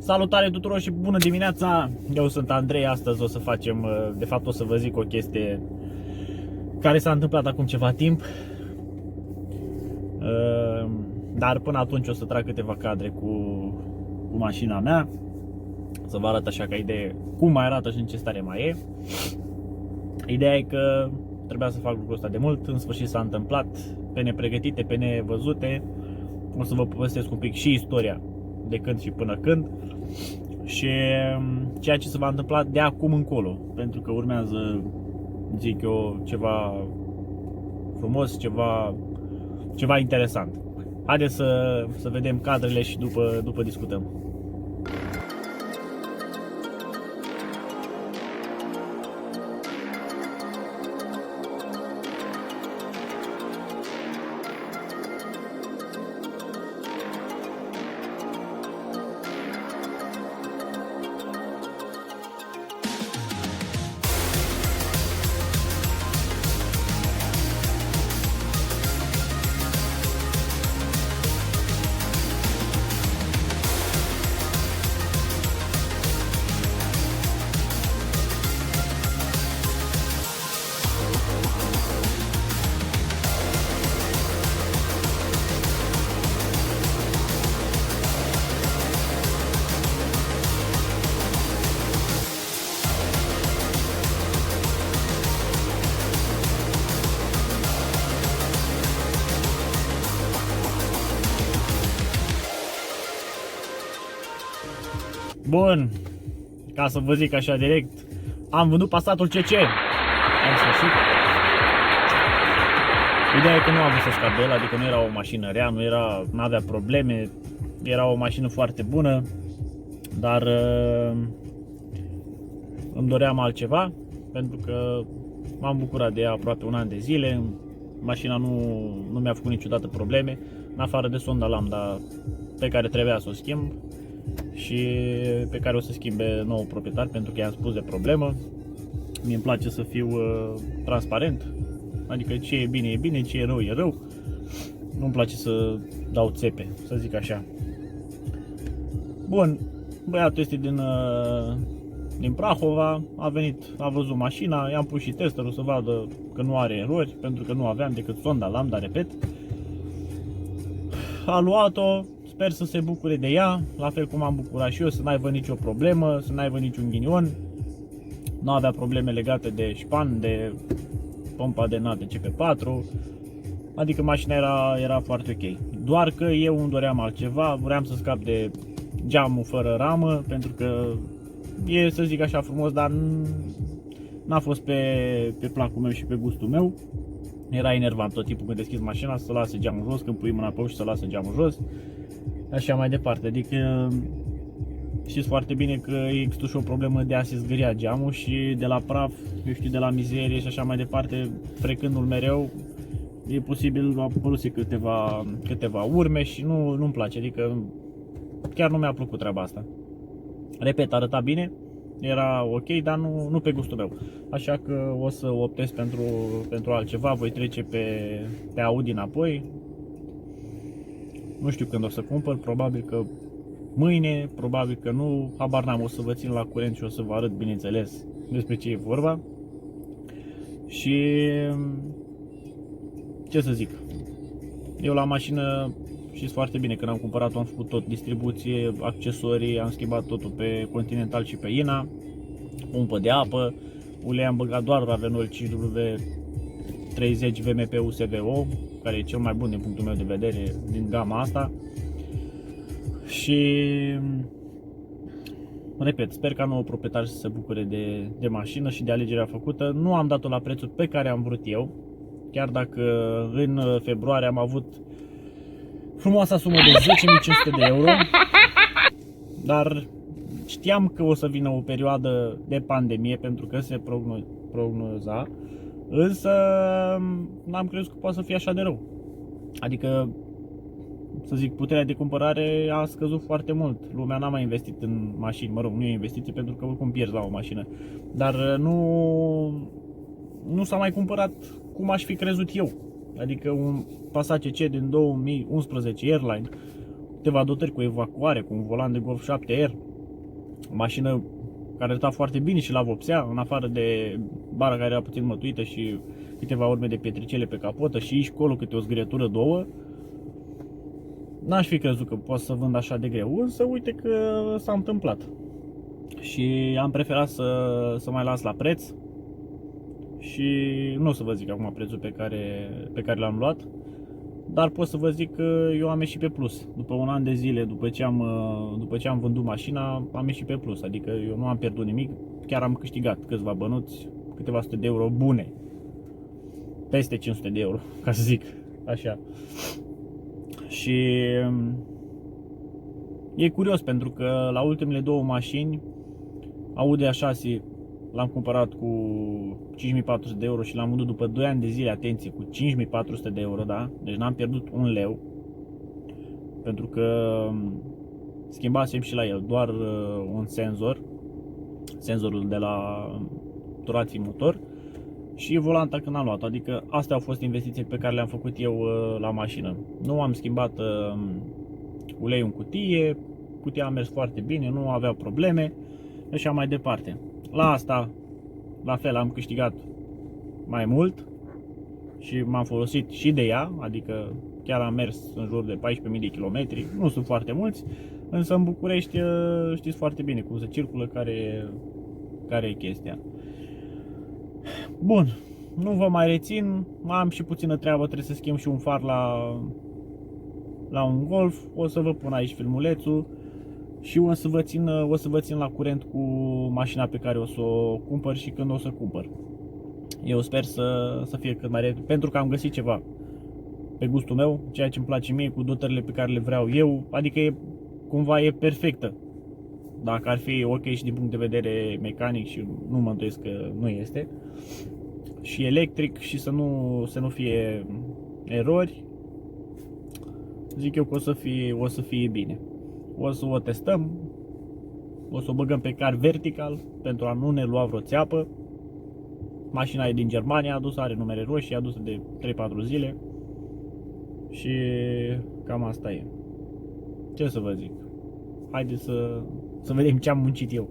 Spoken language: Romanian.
Salutare tuturor și bună dimineața! Eu sunt Andrei, astăzi o să facem, de fapt o să vă zic o chestie care s-a întâmplat acum ceva timp. Dar până atunci o să trag câteva cadre cu mașina mea. Să vă arăt așa ca idee cum mai arată și în ce stare mai e. Ideea e că trebuia să fac lucrul ăsta de mult, în sfârșit s-a întâmplat, pe nepregătite, pe nevăzute. O să vă povestesc un pic și istoria de când și până când și ceea ce se va întâmpla de acum încolo, pentru că urmează, zic eu, ceva frumos, ceva interesant. Haideți să vedem cadrele și după discutăm. Bun, ca să vă zic așa direct, am vândut Passatul CC. În sfârșit. Ideea e că nu am vrut să scap de el, adică nu era o mașină rea, nu avea probleme, era o mașină foarte bună, dar îmi doream altceva, pentru că m-am bucurat de ea aproape un an de zile. Mașina nu mi-a făcut niciodată probleme, în afară de sonda lambda pe care trebuia să o schimb și pe care o să schimbe nou proprietar, pentru că i-am spus de problemă. Mie îmi place să fiu transparent, adică ce e bine, ce e rău. Nu-mi place să dau țepe, să zic așa. Bun, băiatul este din Prahova, a venit, a văzut mașina, i-am pus și testerul să vadă că nu are erori, pentru că nu aveam decât sonda lambda, repet. A luat-o, sper să se bucure de ea, la fel cum am bucurat și eu, să n-aibă nicio problemă, să n-aibă niciun ghinion. Nu avea probleme legate de șpan, de pompa de NAT de CP4, adică mașina era foarte ok. Doar că eu îmi doream altceva, vreau să scap de geamul fără ramă, pentru că e, să zic așa, frumos, dar n-a fost pe placul meu și pe gustul meu. Era enervant tot timpul când deschizi mașina să lase geamul jos, când pui mâna pe ușă să lase geamul jos, așa mai departe. Adică știți foarte bine că există și o problemă de a se zgâria geamul și de la praf, eu știu, de la mizerie și așa mai departe, frecându-l mereu, e posibil au apărut câteva urme și nu-mi place, adică chiar nu mi-a plăcut treaba asta. Repet, arăta bine, era ok, dar nu pe gustul meu. Așa că o să optez pentru altceva, voi trece pe Audi înapoi. Nu știu când o să cumpăr, probabil că mâine, probabil că nu, habar n-am, o să vă țin la curent și o să vă arăt, bineînțeles, despre ce e vorba. Și ce să zic, eu la mașină știți foarte bine, când am cumpărat-o am făcut tot, distribuție, accesorii, am schimbat totul pe Continental și pe Ina, pompă de apă, ulei am băgat doar Ravenol 5W30 VMP USVO, care e cel mai bun din punctul meu de vedere din gama asta. Și repet, sper ca nouă proprietar să se bucure de mașină și de alegerea făcută. Nu am dat-o la prețul pe care am vrut eu, chiar dacă în februarie am avut frumoasa sumă de 10.500 de euro, dar știam că o să vină o perioadă de pandemie, pentru că se prognoza, însă n-am crezut că poate să fie așa de rău. Adică, să zic, puterea de cumpărare a scăzut foarte mult. Lumea n-a mai investit în mașini, mă rog, nu e investiție pentru că oricum pierzi la o mașină, dar nu s-a mai cumpărat cum aș fi crezut eu. Adică un Passat CC din 2011 Airline, câteva dotări cu evacuare, cu un volan de Golf 7R, O mașină care arăta foarte bine și la vopsea, în afară de bara care era puțin mătuită și câteva urme de pietricele pe capotă și aici colo câte o zgârietură, două. N-aș fi crezut că pot să vând așa de greu, însă uite că s-a întâmplat. Și am preferat să mai las la preț și nu o să vă zic acum prețul pe care l-am luat, dar pot să vă zic că eu am ieșit pe plus. După un an de zile, după ce am vândut mașina, am ieșit pe plus, adică eu nu am pierdut nimic, chiar am câștigat câțiva bănuți, câteva sute de euro bune, peste 500 de euro, ca să zic așa. Și e curios pentru că la ultimele două mașini, Audi A6 l-am cumpărat cu 5400 de euro și l-am vândut după 2 ani de zile, atenție, cu 5400 de euro, da? Deci n-am pierdut un leu, pentru că schimbasem și la el doar un senzorul de la turații motor și volanta când am luat, adică astea au fost investiții pe care le-am făcut eu la mașină. Nu am schimbat uleiul în cutie, cutia a mers foarte bine, nu avea probleme și așa mai departe. La asta, la fel, am câștigat mai mult și m-am folosit și de ea, adică chiar am mers în jur de 14.000 de kilometri, nu sunt foarte mulți, însă în București știți foarte bine cum se circulă, care e chestia. Bun, nu vă mai rețin, am și puțină treabă, trebuie să schimb și un far la un Golf, o să vă pun aici filmulețul și o să vă țin la curent cu mașina pe care o să o cumpăr și când o să cumpăr. Eu sper să fie cât mai repede, pentru că am găsit ceva pe gustul meu, ceea ce îmi place mie, cu dotările pe care le vreau eu, adică cumva e perfectă. Dacă ar fi ok și din punct de vedere mecanic, și nu mă îndoiesc că nu este, și electric, și să nu fie erori, zic eu că o să fie bine. O să o testăm, o să o băgăm pe car vertical pentru a nu ne lua vreo țeapă. Mașina e din Germania, adusă, are numere roșii, adusă de 3-4 zile și cam asta e. Ce să vă zic? Haideți să vedem ce am muncit eu.